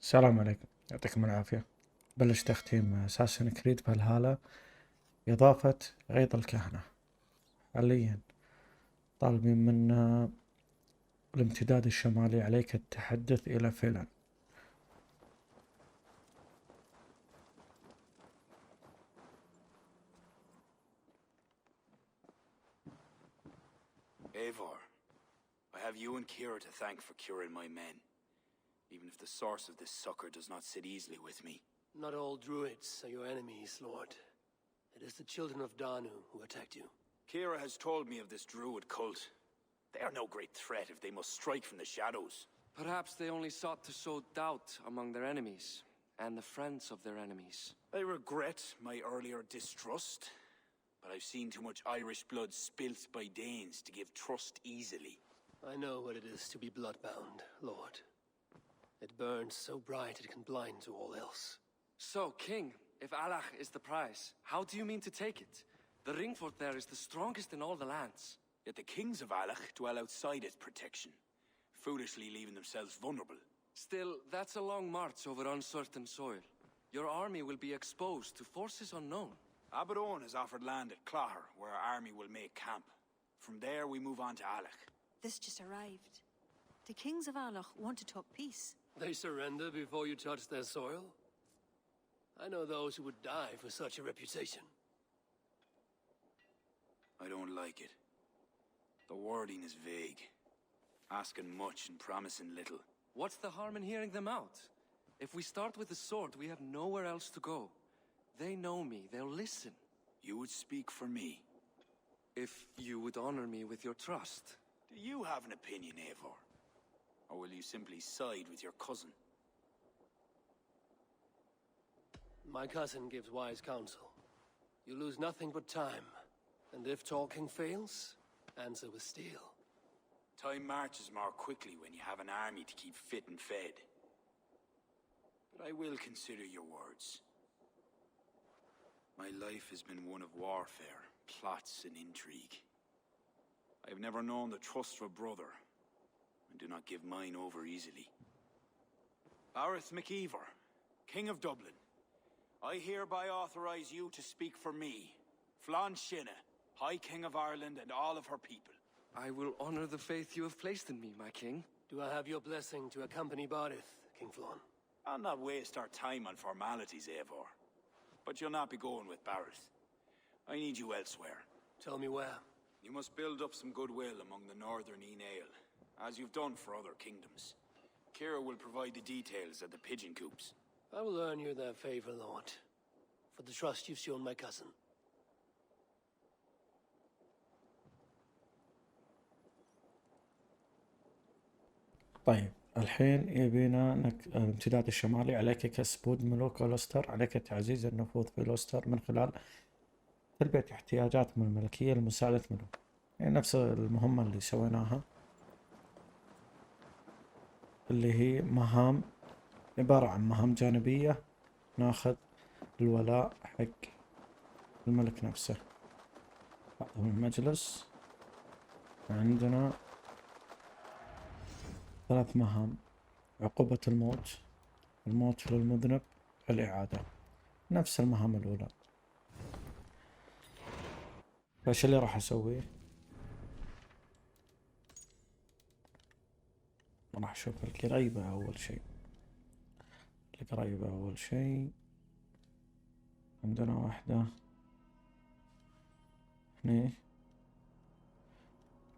السلام عليكم، يعطيكم العافية. بلش تختيم أساسا كريد فالهالا إضافة غيط الكهنة. حاليا طالبين منا الامتداد الشمالي، عليك التحدث إلى فيلان. Eivor, I have you and Kira to thank for curing my men. Even if the source of this succor does not sit easily with me. Not all druids are your enemies, Lord. It is the children of Danu who attacked you. Kira has told me of this druid cult. They are no great threat if they must strike from the shadows. Perhaps they only sought to sow doubt among their enemies, and the friends of their enemies. I regret my earlier distrust, but I've seen too much Irish blood spilt by Danes to give trust easily. I know what it is to be bloodbound, Lord. It burns so bright it can blind to all else. So, King, if Alach is the prize, how do you mean to take it? The ring fort there is the strongest in all the lands. Yet the kings of Alach dwell outside its protection, foolishly leaving themselves vulnerable. Still, that's a long march over uncertain soil. Your army will be exposed to forces unknown. Abaddon has offered land at Claher, where our army will make camp. From there, we move on to Alach. This just arrived. The kings of Alach want to talk peace. They surrender before you touch their soil? I know those who would die for such a reputation. I don't like it. The wording is vague. Asking much and promising little. What's the harm in hearing them out? If we start with the sword, we have nowhere else to go. They know me, they'll listen. You would speak for me. If you would honor me with your trust. Do you have an opinion, Eivor? Or will you simply side with your cousin? My cousin gives wise counsel. You lose nothing but time. And if talking fails, answer with steel. Time marches more quickly when you have an army to keep fit and fed. But I will consider your words. My life has been one of warfare, plots and intrigue. I have never known the trust of a brother, and do not give mine over easily. Bareth MacIver, King of Dublin, I hereby authorize you to speak for me, Flann Shinna, High King of Ireland and all of her people. I will honor the faith you have placed in me, my king. Do I have your blessing to accompany Barith, King Flann? I'll not waste our time on formalities, Eivor. But you'll not be going with Bareth. I need you elsewhere. Tell me where. You must build up some goodwill among the northern Aile, as you've done for other kingdoms. Kira will provide the details at the pigeon coops. I will earn you their favor, Lord, for the trust you've shown my cousin. طيب الحين يبينا الامتداد الشمالي. عليك كسب ملوك أولستر، عليك تعزيز النفوذ في أولستر من خلال تلبية احتياجاتهم الملكية لمساعدة ملوك. يعني نفس المهمة اللي سويناها، اللي هي مهام عبارة عن مهام جانبية. ناخذ الولاء حق الملك نفسه. هذا هو المجلس. عندنا 3 مهام: عقوبة الموت، الموت للمذنب، الإعادة. نفس المهام الأولى. فايش اللي راح أسويه؟ راح أشوف القريبة أول شيء. القريبة أول شيء. عندنا واحدة هني،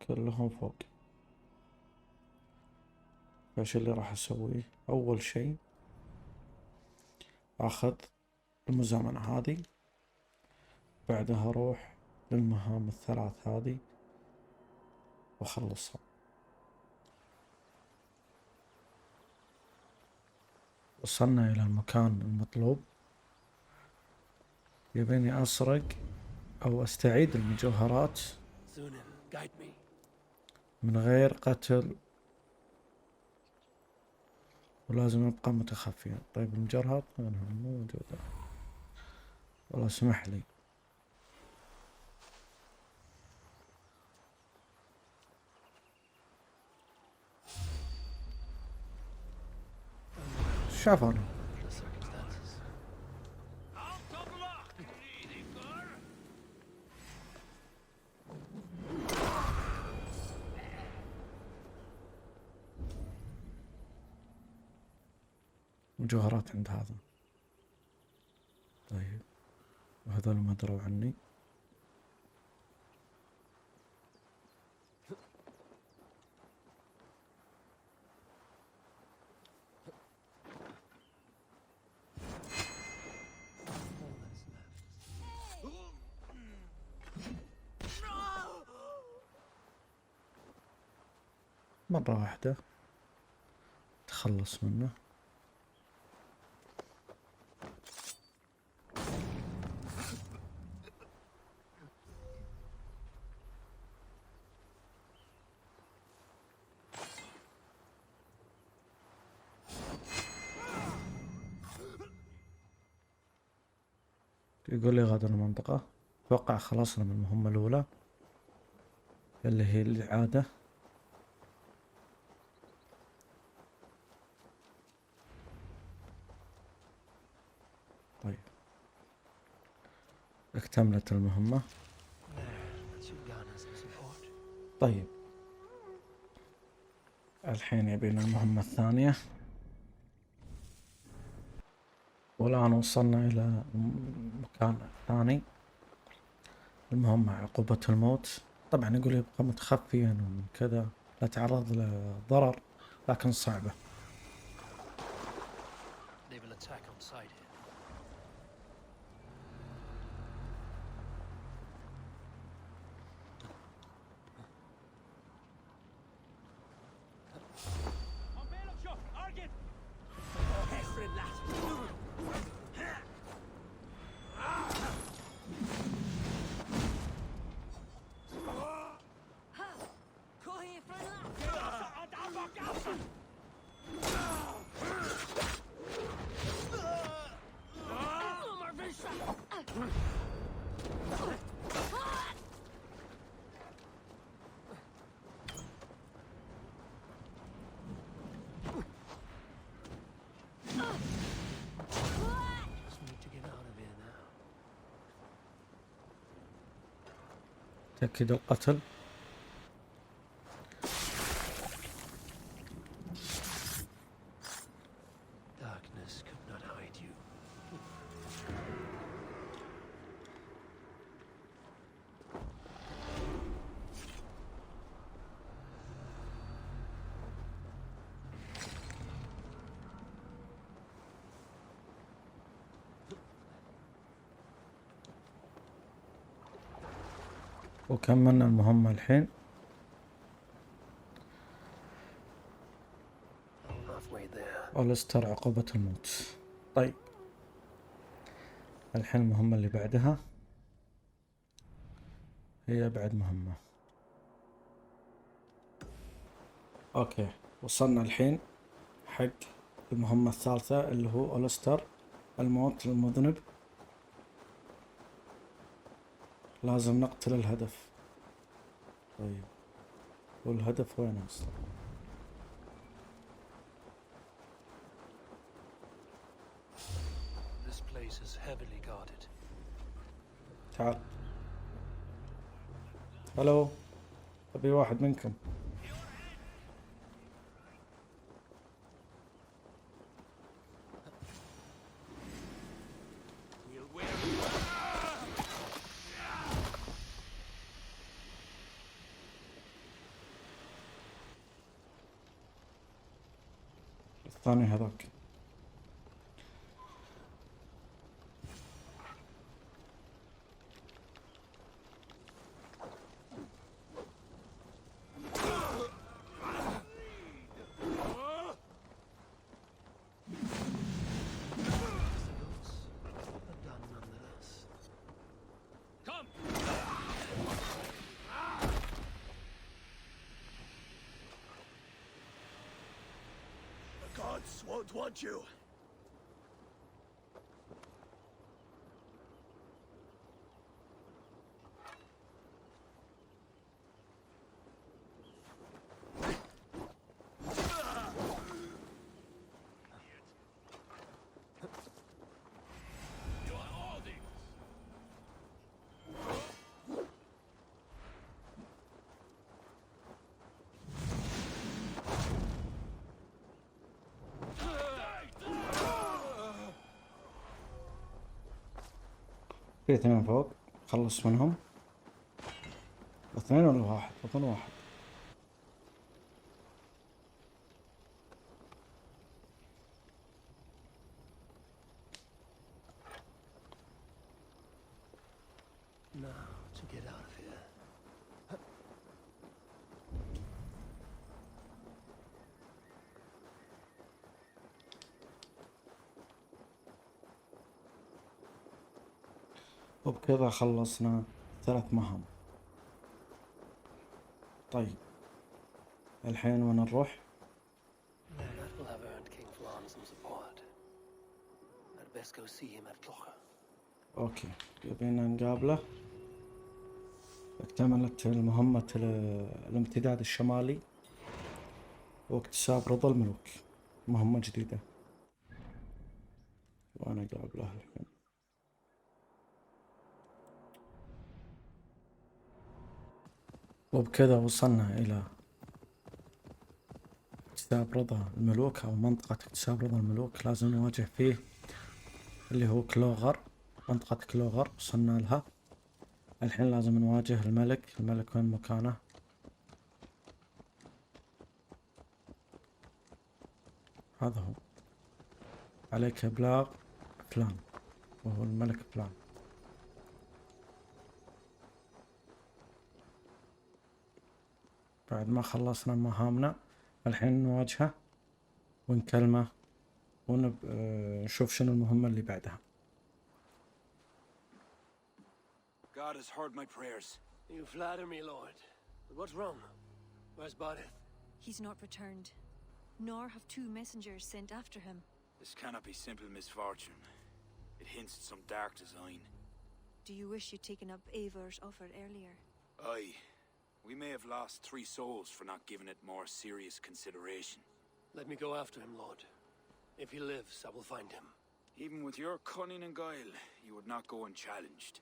كلهم فوق. فايش اللي راح أسويه؟ أول شيء أخذ المزامنة هذه، بعدها أروح للمهام ال3 هذه وأخلصها. وصلنا إلى المكان المطلوب. يبيني أسرق أو أستعيد المجوهرات من غير قتل، ولازم أبقى متخفيا. طيب المجوهرات وينها؟ مو موجودة. والله اسمح لي. شافوني. the circumstances. مجوهرات عند هذا. طيب وهذول ما دروا عني. مرة واحدة تخلص منه. يقول لي غادر المنطقة. أتوقع خلصنا من المهمة الأولى اللي هي الإعادة. طيب اكتملت المهمة. That should garner some support. طيب الحين يبين المهمة الثانية. والآن وصلنا إلى مكان ثاني. المهمة عقوبة الموت. طبعا يقول يبقى متخفيا ومن كذا لا تعرض لضرر، لكن صعبة. They will attack on sight here. Just need to get out of here now. تأكيد القتل. Darkness could not hide you. وكملنا المهمة الحين. I'm halfway there. أولستر عقوبة الموت. طيب الحين المهمة اللي بعدها هي بعد مهمة. اوكي وصلنا الحين حق المهمة الثالثة اللي هو أولستر الموت للمذنب. لازم نقتل الهدف. طيب والهدف وين أصلا؟ This place is heavily guarded. تعال. هلو أبي واحد منكم. الثاني هذاك. But done nonetheless. The gods won't want you. في 2 فوق، خلص منهم. 2 ولا 1؟ أظن 1. Now to get out of here. وبكذا خلصنا 3 مهام. طيب الحين وين نروح؟ That will have earned King Flan some support. I'd best go see him at Clocher. اوكي، يبينا نقابله. اكتملت المهمة الامتداد الشمالي واكتساب رضا الملوك، مهمة جديدة. وانا قابله الحين. وبكذا وصلنا الى اكتساب رضا الملوك او منطقة اكتساب رضا الملوك. لازم نواجه فيه اللي هو كلوغر، منطقة كلوغر وصلنا لها. الحين لازم نواجه الملك. الملك وين مكانه؟ هذا هو. عليك ابلاغ فلان، وهو الملك فلان. بعد ما خلصنا مهامنا الحين نواجهه ونكلمه ونشوف شنو المهمة اللي بعدها. God has heard my prayers. You flatter me, Lord. But what's wrong? Where's Barith? He's not returned, nor have 2 messengers sent after him. This cannot be simple misfortune. It hints at some dark design. Do you wish you'd taken up Eivor's offer earlier? Aye. We may have lost 3 souls for not giving it more serious consideration. Let me go after him, Lord. If he lives, I will find him. Even with your cunning and guile, you would not go unchallenged.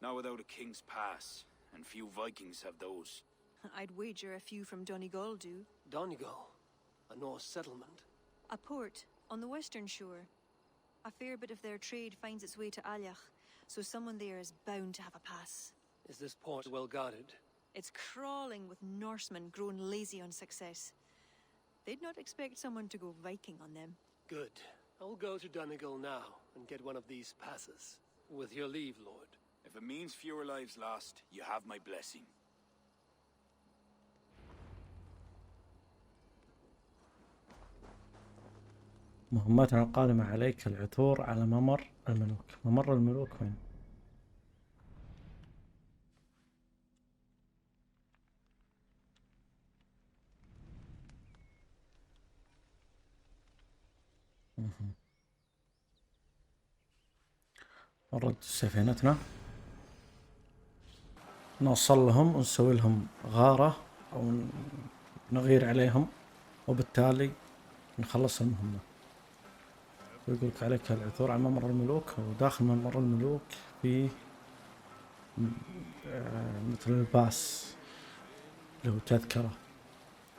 Not without a king's pass, and few Vikings have those. I'd wager a few from Donegal do. Donegal, a Norse settlement. A port on the western shore. A fair bit of their trade finds its way to Aljach, so someone there is bound to have a pass. Is this port well guarded? It's crawling with Norsemen grown lazy on success. They'd not expect someone to go Viking on them. Good. I'll go to Donegal now and get one of these passes. With your leave, Lord. If it means fewer lives lost, you have my blessing. مهمتنا القادمة عليك العثور على ممر الملوك. ممر الملوك وين؟ نرد سفينتنا، نوصل لهم ونسوي لهم غارة أو نغير عليهم، وبالتالي نخلص المهمة. ويقولك عليك العثور على ممر الملوك، وداخل ممر الملوك في مثل الباس اللي هو تذكرة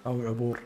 أو عبور.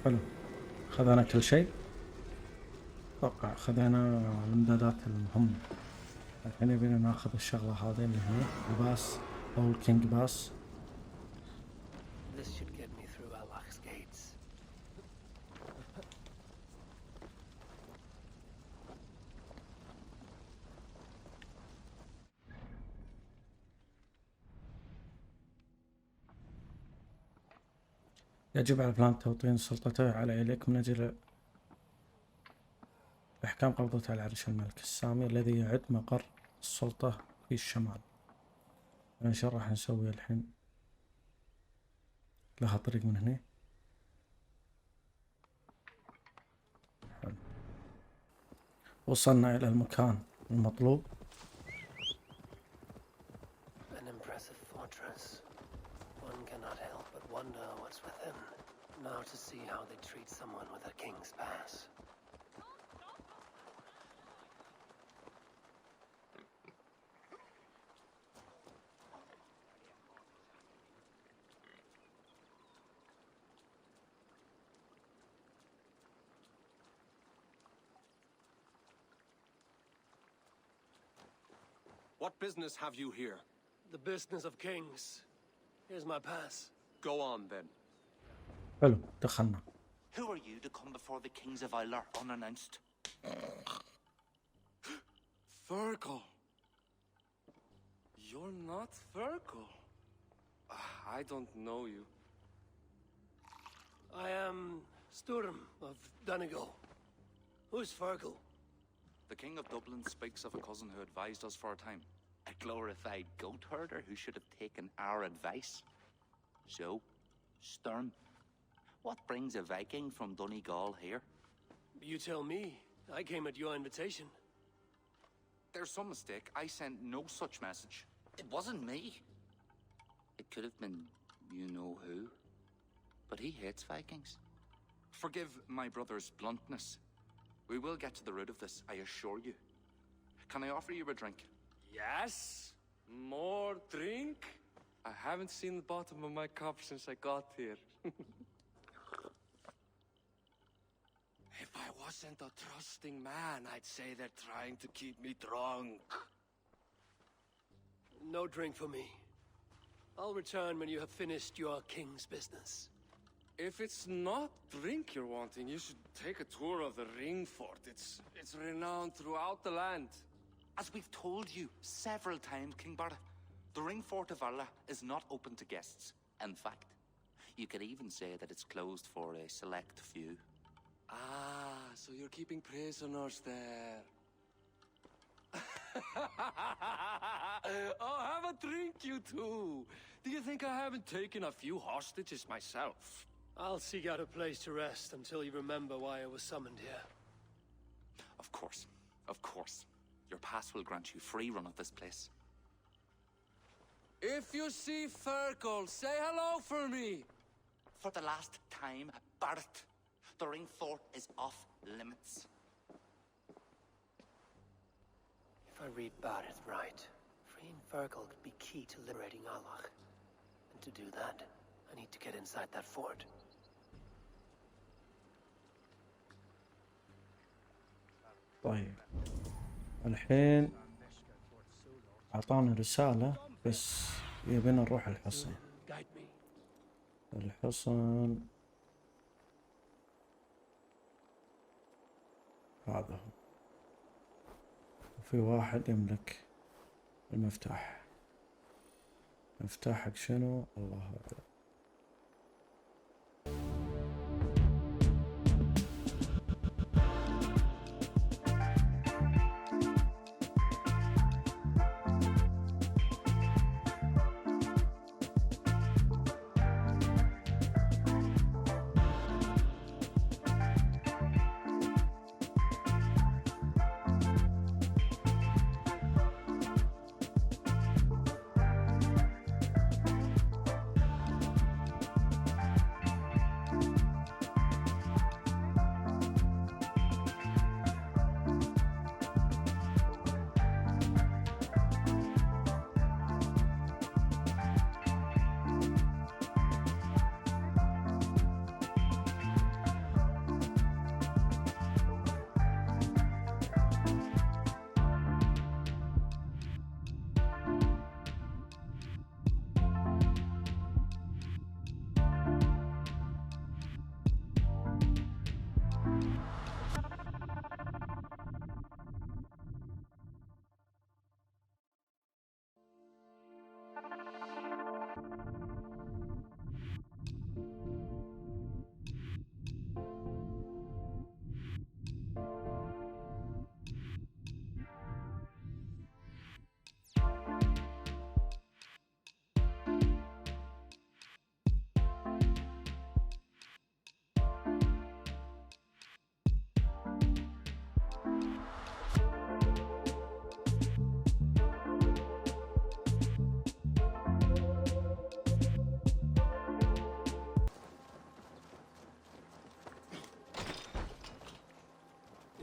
حلو، خذنا كل شيء. اتوقع خذنا الامدادات المهمة. الحين يبينا ناخذ الشغلة هذه اللي هي الباس او الكينج باس. This should get me through Allah's gates. يجب على فلان توطين سلطته على إليك من أجل إحكام قبضته على عرش الملك السامي الذي يعد مقر السلطة في الشمال. يعني شو راح نسوي الحين؟ لها طريق من هنا. حلو. وصلنا إلى المكان المطلوب. An impressive fortress. One cannot help but wonder what's within. Now to see how they treat someone with a king's pass. What business have you here? The business of kings. Here's my pass. Go on, then. حلو، دخلنا. Who are you to come before the kings of Ilar unannounced? Fergal. You're not Fergal. I don't know you. I am Sturm of Donegal. Who's Fergal? The king of Dublin speaks of a cousin who advised us for a time. A glorified goat herder who should have taken our advice. So, Sturm, what brings a Viking from Donegal here? You tell me. I came at your invitation. There's some mistake. I sent no such message. It wasn't me. It could have been you-know-who. But he hates Vikings. Forgive my brother's bluntness. We will get to the root of this, I assure you. Can I offer you a drink? Yes? More drink? I haven't seen the bottom of my cup since I got here. If I wasn't a trusting man, I'd say they're trying to keep me drunk. No drink for me. I'll return when you have finished your king's business. If it's not drink you're wanting, you should take a tour of the ring fort. It's renowned throughout the land. As we've told you several times, King Barda, the ring fort of Allah is not open to guests. In fact, you could even say that it's closed for a select few. Ah, so you're keeping prisoners there. Oh, have a drink, you two. Do you think I haven't taken a few hostages myself? I'll seek out a place to rest until you remember why I was summoned here. Of course, of course. Your pass will grant you free run of this place. If you see Fergal, say hello for me. For the last time, Barret, the ring fort is off limits. If I read Barrett right, freeing Fergal could be key to liberating Allah. And to do that, I need to get inside that fort. طيب الحين أعطانا رسالة بس يبينا نروح الحصن. Guide me. الحصن هذا هو، وفي واحد يملك المفتاح. مفتاحك شنو؟ الله أعلم.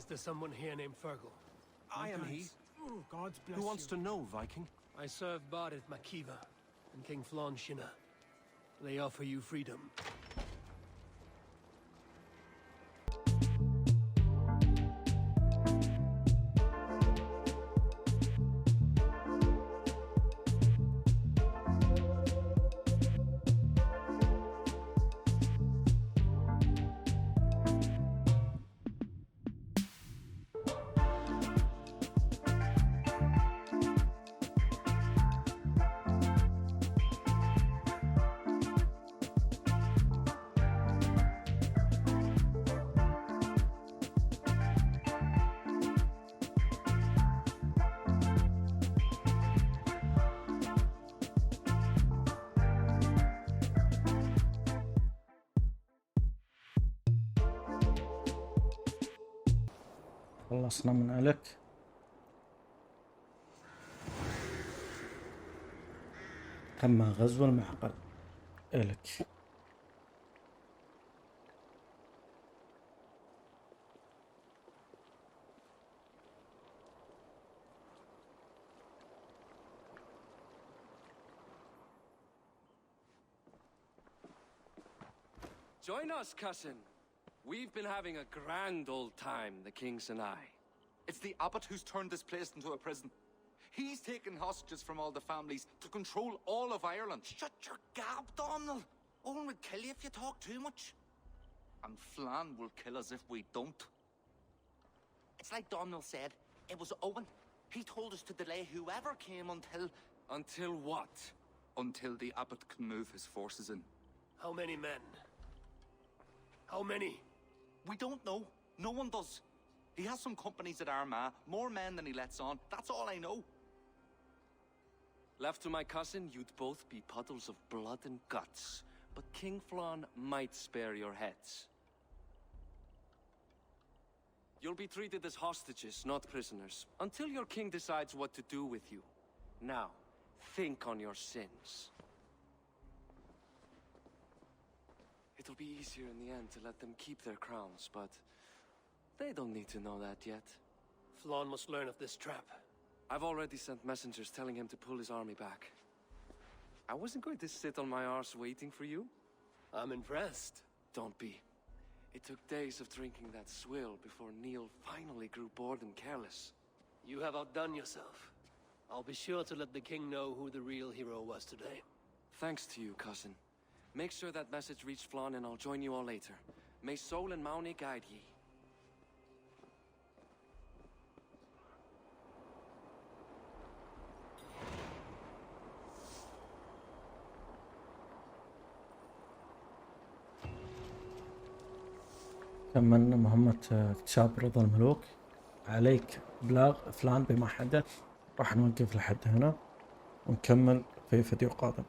to someone here named Fergal. I am he. Oh, God bless Who wants to know, Viking? I serve Bard at Makiva and King Flan Shinna. They offer you freedom. خلصنا من ألك. تم غزو المعقل. إلك Join us, cousin. We've been having a grand old time, the kings and I. It's the abbot who's turned this place into a prison. He's taken hostages from all the families to control all of Ireland. Shut your gab, Domhnall. Owen would kill you if you talk too much. And Flan will kill us if we don't. It's like Domhnall said, it was Owen. He told us to delay whoever came until... Until what? Until the abbot can move his forces in. How many men? How many? We don't know. No one does. He has some companies at Armagh, more men than he lets on. That's all I know. Left to my cousin, you'd both be puddles of blood and guts. But King Flan might spare your heads. You'll be treated as hostages, not prisoners, until your king decides what to do with you. Now, think on your sins. It'll be easier in the end to let them keep their crowns, but they don't need to know that yet. Flan must learn of this trap. I've already sent messengers telling him to pull his army back. I wasn't going to sit on my arse waiting for you. I'm impressed. Don't be. It took days of drinking that swill before Neil finally grew bored and careless. You have outdone yourself. I'll be sure to let the king know who the real hero was today. Thanks to you, cousin. Make sure that message reached Flan and I'll join you all later. May Sol and Mauni guide ye. كملنا مهمة اكتشاف رضا الملوك. عليك إبلاغ فلان بما حدث. راح نوقف لحد هنا ونكمل في فيديو قادم.